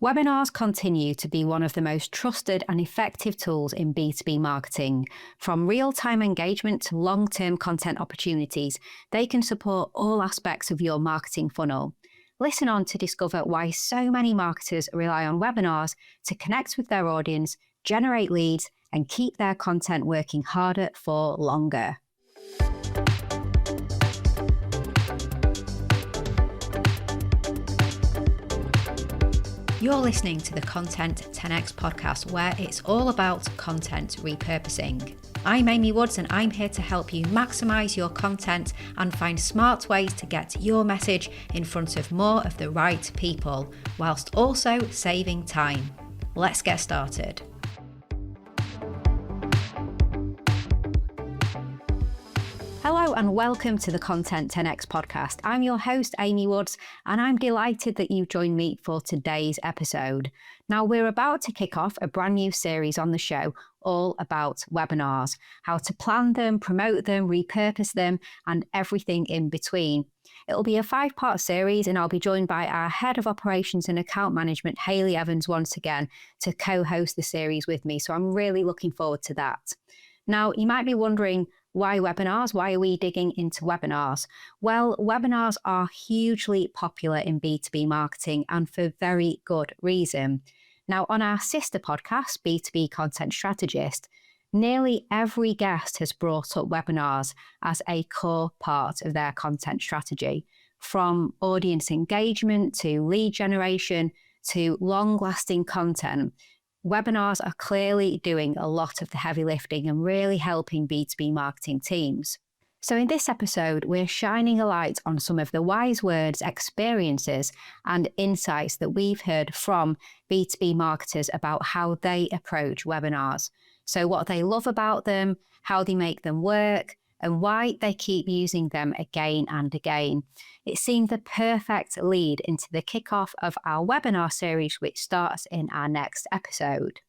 Webinars continue to be one of the most trusted and effective tools in B2B marketing. From real-time engagement to long-term content opportunities, they can support all aspects of your marketing funnel. Listen on to discover why so many marketers rely on webinars to connect with their audience, generate leads, and keep their content working harder for longer. You're listening to the Content 10x podcast, where it's all about content repurposing. I'm Amy Woods, and I'm here to help you maximize your content and find smart ways to get your message in front of more of the right people, whilst also saving time. Let's get started. Hello and welcome to the Content 10x podcast. I'm your host, Amy Woods, and I'm delighted that you've joined me for today's episode. Now, we're about to kick off a brand new series on the show all about webinars, how to plan them, promote them, repurpose them, and everything in between. It'll be a 5-part series, and I'll be joined by our Head of Operations and Account Management, Hayley Evans, once again to co-host the series with me. So I'm really looking forward to that. Now, you might be wondering, why webinars? Why are we digging into webinars? Well, webinars are hugely popular in B2B marketing, and for very good reason. Now, on our sister podcast, B2B Content Strategist, nearly every guest has brought up webinars as a core part of their content strategy, from audience engagement to lead generation to long-lasting content. Webinars are clearly doing a lot of the heavy lifting and really helping B2B marketing teams. So in this episode, we're shining a light on some of the wise words, experiences, and insights that we've heard from B2B marketers about how they approach webinars. So what they love about them, how they make them work, and why they keep using them again and again. It seemed the perfect lead into the kickoff of our webinar series, which starts in our next episode.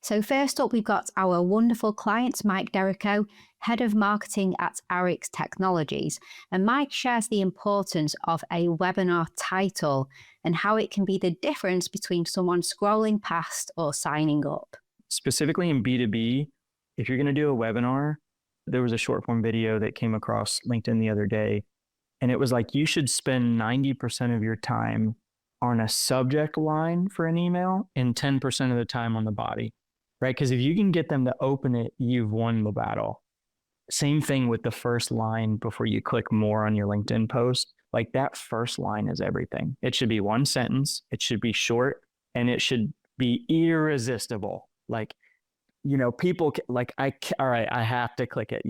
So first up, we've got our wonderful client, Mike Derrico, Head of Marketing at Arix Technologies. And Mike shares the importance of a webinar title and how it can be the difference between someone scrolling past or signing up. Specifically in B2B, if you're going to do a webinar, there was a short form video that came across LinkedIn the other day, and it was like, you should spend 90% of your time on a subject line for an email and 10% of the time on the body, right? Because if you can get them to open it, you've won the battle. Same thing with the first line before you click more on your LinkedIn post. Like, that first line is everything. It should be one sentence, it should be short, and it should be irresistible. Like, people like, all right, I have to click it,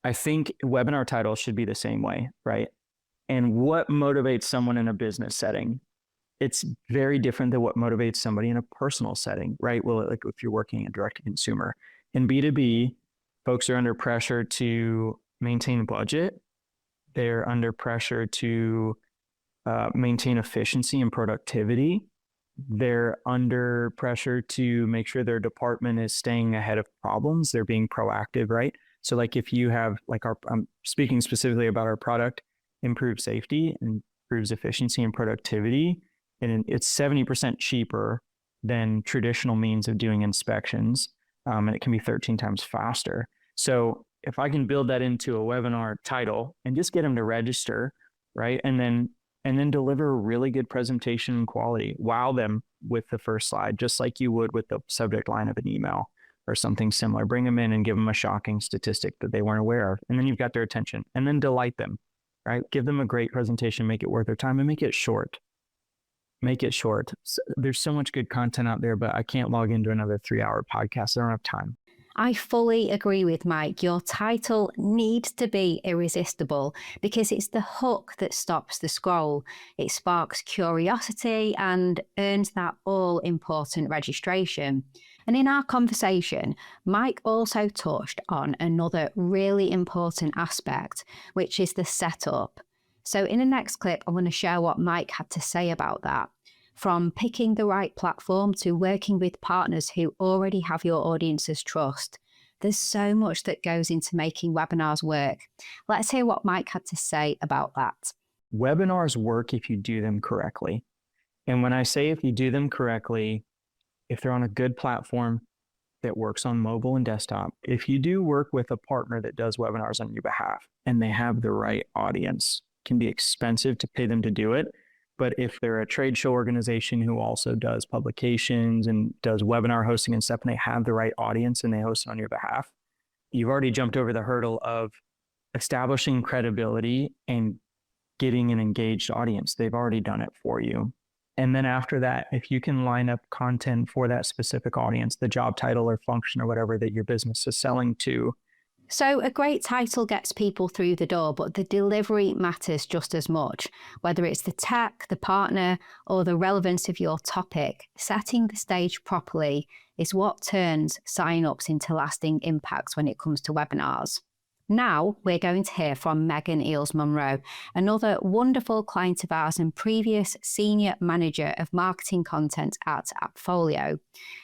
I think webinar titles should be the same way, right? And what motivates someone in a business setting? It's very different than what motivates somebody in a personal setting, right? Well, like if you're working in direct to consumer. In B2B, folks are under pressure to maintain budget. They're under pressure to maintain efficiency and productivity. They're under pressure to make sure their department is staying ahead of problems. They're being proactive, right? So like if you have, like I'm speaking specifically about our product, improves safety, improves efficiency and productivity, and it's 70% cheaper than traditional means of doing inspections, and it can be 13 times faster. So if I can build that into a webinar title and just get them to register, right? And then deliver a really good presentation and quality. Wow them with the first slide, just like you would with the subject line of an email or something similar. Bring them in and give them a shocking statistic that they weren't aware of. And then you've got their attention, and then delight them, right? Give them a great presentation, make it worth their time, and make it short. Make it short. There's so much good content out there, but I can't log into another 3-hour podcast. I don't have time. I fully agree with Mike. Your title needs to be irresistible because it's the hook that stops the scroll. It sparks curiosity and earns that all-important registration. And in our conversation, Mike also touched on another really important aspect, which is the setup. So in the next clip, I'm going to share what Mike had to say about that. From picking the right platform to working with partners who already have your audience's trust. There's so much that goes into making webinars work. Let's hear what Mike had to say about that. Webinars work if you do them correctly. And when I say if you do them correctly, if they're on a good platform that works on mobile and desktop, if you do work with a partner that does webinars on your behalf and they have the right audience, it can be expensive to pay them to do it. But if they're a trade show organization who also does publications and does webinar hosting and stuff, and they have the right audience and they host it on your behalf, you've already jumped over the hurdle of establishing credibility and getting an engaged audience. They've already done it for you. And then after that, if you can line up content for that specific audience, the job title or function or whatever that your business is selling to. So a great title gets people through the door, but the delivery matters just as much. Whether it's the tech, the partner, or the relevance of your topic, setting the stage properly is what turns sign-ups into lasting impacts when it comes to webinars. Now we're going to hear from Megan Eales-Monroe, another wonderful client of ours and previous senior manager of marketing content at Appfolio.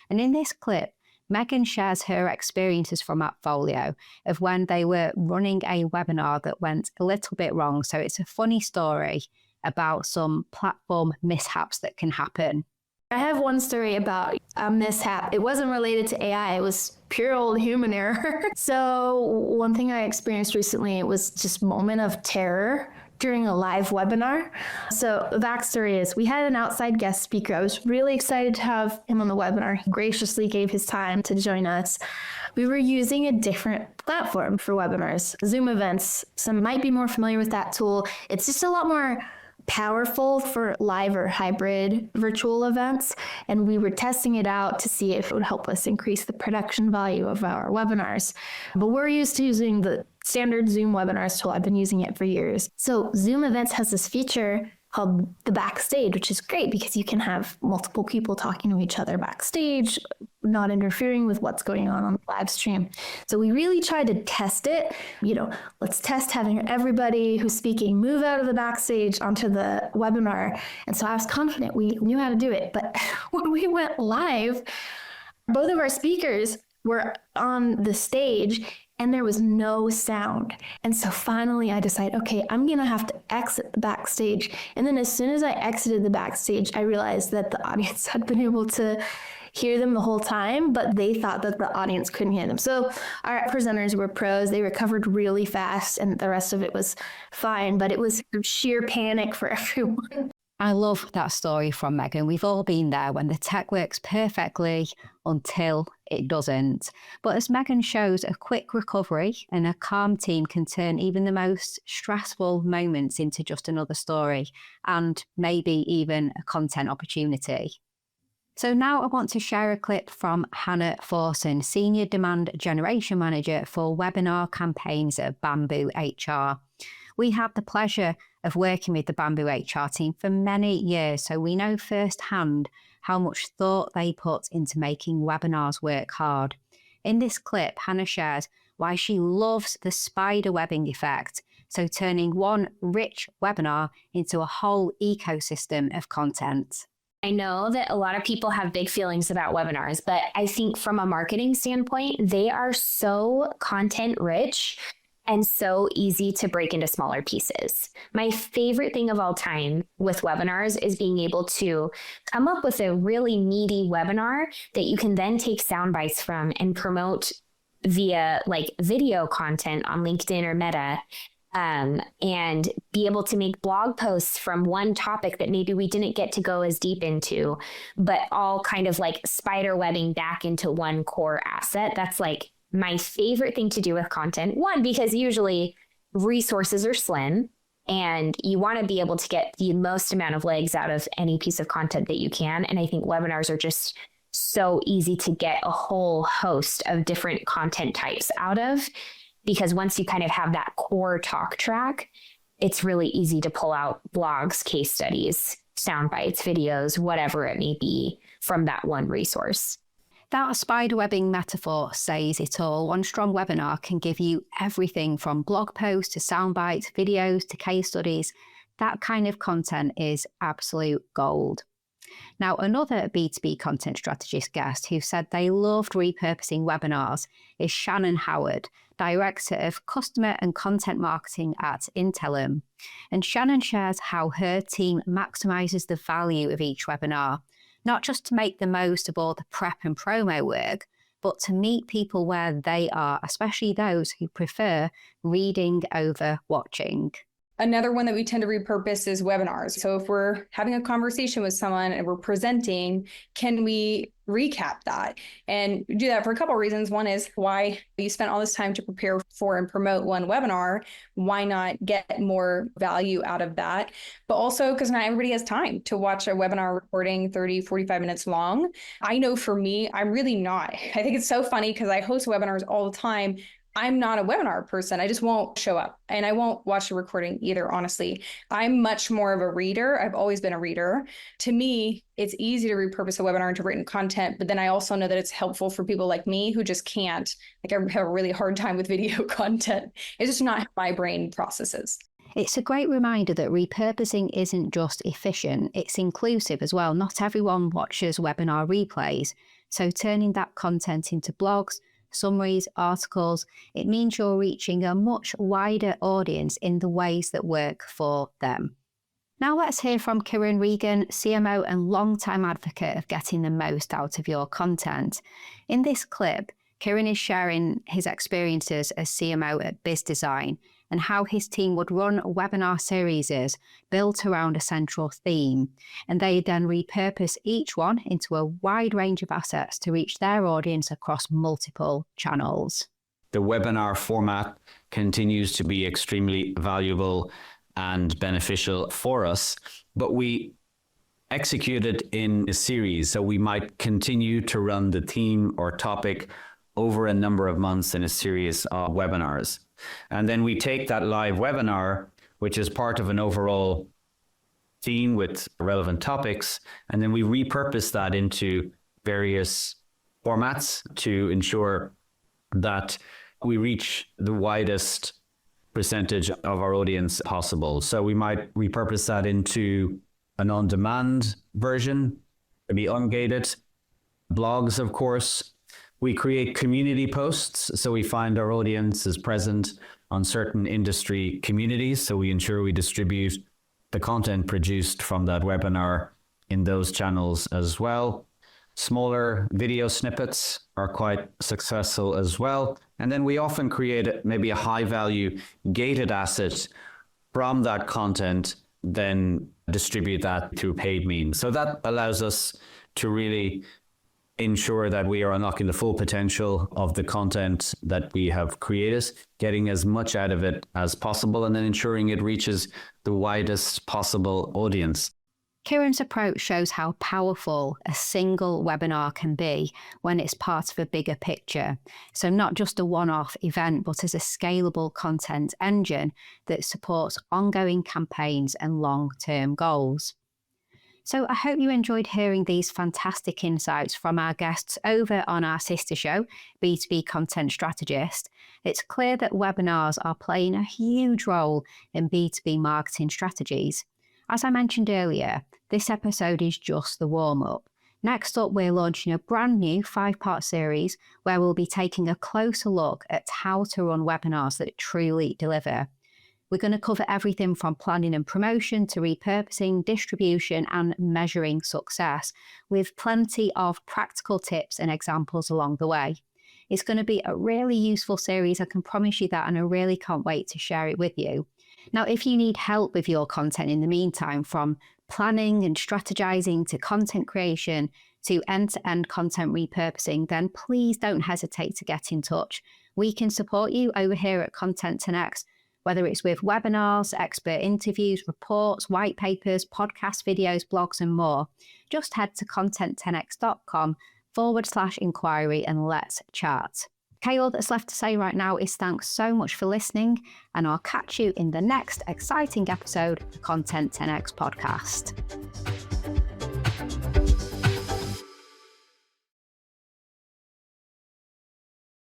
And in this clip, Megan shares her experiences from Appfolio of when they were running a webinar that went a little bit wrong. So it's a funny story about some platform mishaps that can happen. I have one story about a mishap. It wasn't related to AI. It was pure old human error. So one thing I experienced recently, it was just a moment of terror during a live webinar. So the backstory is we had an outside guest speaker. I was really excited to have him on the webinar. He graciously gave his time to join us. We were using a different platform for webinars, Zoom events. Some might be more familiar with that tool. It's just a lot more powerful for live or hybrid virtual events. And we were testing it out to see if it would help us increase the production value of our webinars. But we're used to using the standard Zoom webinars tool. I've been using it for years. So Zoom Events has this feature called the backstage, which is great because you can have multiple people talking to each other backstage, not interfering with what's going on the live stream. So we really tried to test it. Let's test having everybody who's speaking move out of the backstage onto the webinar. And so I was confident we knew how to do it. But when we went live, both of our speakers were on the stage and there was no sound. And so finally I decided, okay, I'm going to have to exit the backstage. And then as soon as I exited the backstage, I realized that the audience had been able to hear them the whole time, but they thought that the audience couldn't hear them. So our presenters were pros. They recovered really fast and the rest of it was fine, but it was sheer panic for everyone. I love that story from Megan. We've all been there when the tech works perfectly until it doesn't. But as Megan shows, a quick recovery and a calm team can turn even the most stressful moments into just another story and maybe even a content opportunity. So now I want to share a clip from Hannah Forson, Senior Demand Generation Manager for Webinar Campaigns at Bamboo HR. We had the pleasure of working with the Bamboo HR team for many years, so we know firsthand how much thought they put into making webinars work hard. In this clip, Hannah shares why she loves the spider webbing effect, so turning one rich webinar into a whole ecosystem of content. I know that a lot of people have big feelings about webinars, but I think from a marketing standpoint, they are so content rich and so easy to break into smaller pieces. My favorite thing of all time with webinars is being able to come up with a really meaty webinar that you can then take sound bites from and promote via video content on LinkedIn or Meta. And be able to make blog posts from one topic that maybe we didn't get to go as deep into, but all kind of spider webbing back into one core asset. That's my favorite thing to do with content. One, because usually resources are slim and you want to be able to get the most amount of legs out of any piece of content that you can. And I think webinars are just so easy to get a whole host of different content types out of. Because once you kind of have that core talk track, it's really easy to pull out blogs, case studies, sound bites, videos, whatever it may be from that one resource. That spiderwebbing metaphor says it all. One strong webinar can give you everything from blog posts to sound bites, videos to case studies. That kind of content is absolute gold. Now, another B2B content strategist guest who said they loved repurposing webinars is Shannon Howard, Director of Customer and Content Marketing at Intelum. And Shannon shares how her team maximizes the value of each webinar, not just to make the most of all the prep and promo work, but to meet people where they are, especially those who prefer reading over watching. Another one that we tend to repurpose is webinars. So if we're having a conversation with someone and we're presenting, can we recap that? And do that for a couple of reasons. One is, why you spent all this time to prepare for and promote one webinar. Why not get more value out of that? But also because not everybody has time to watch a webinar recording 30, 45 minutes long. I know for me, I'm really not. I think it's so funny because I host webinars all the time. I'm not a webinar person. I just won't show up and I won't watch the recording either, honestly. I'm much more of a reader. I've always been a reader. To me, it's easy to repurpose a webinar into written content, but then I also know that it's helpful for people like me who just can't. Like, I have a really hard time with video content. It's just not how my brain processes. It's a great reminder that repurposing isn't just efficient, it's inclusive as well. Not everyone watches webinar replays. So turning that content into blogs, summaries, articles, it means you're reaching a much wider audience in the ways that work for them. Now let's hear from Kieran Regan, CMO and longtime advocate of getting the most out of your content. In this clip, Kieran is sharing his experiences as CMO at Biz Design and how his team would run webinar series built around a central theme, and they then repurpose each one into a wide range of assets to reach their audience across multiple channels. The webinar format continues to be extremely valuable and beneficial for us, but we execute it in a series. So we might continue to run the theme or topic over a number of months in a series of webinars. And then we take that live webinar, which is part of an overall theme with relevant topics, and then we repurpose that into various formats to ensure that we reach the widest percentage of our audience possible. So we might repurpose that into an on-demand version, maybe ungated, blogs, of course. We create community posts, so we find our audience is present on certain industry communities, so we ensure we distribute the content produced from that webinar in those channels as well. Smaller video snippets are quite successful as well. And then we often create maybe a high-value gated asset from that content, then distribute that through paid means. So that allows us to really ensure that we are unlocking the full potential of the content that we have created, getting as much out of it as possible, and then ensuring it reaches the widest possible audience. Kieran's approach shows how powerful a single webinar can be when it's part of a bigger picture. So not just a one-off event, but as a scalable content engine that supports ongoing campaigns and long-term goals. So I hope you enjoyed hearing these fantastic insights from our guests over on our sister show, B2B Content Strategist. It's clear that webinars are playing a huge role in B2B marketing strategies. As I mentioned earlier, this episode is just the warm-up. Next up, we're launching a brand new 5-part series where we'll be taking a closer look at how to run webinars that truly deliver. We're going to cover everything from planning and promotion to repurposing, distribution, and measuring success, with plenty of practical tips and examples along the way. It's going to be a really useful series, I can promise you that, and I really can't wait to share it with you. Now, if you need help with your content in the meantime, from planning and strategizing to content creation to end-to-end content repurposing, then please don't hesitate to get in touch. We can support you over here at Content 10X, whether it's with webinars, expert interviews, reports, white papers, podcast videos, blogs, and more. Just head to content10x.com/inquiry and let's chat. Okay, all that's left to say right now is thanks so much for listening, and I'll catch you in the next exciting episode of Content 10X podcast.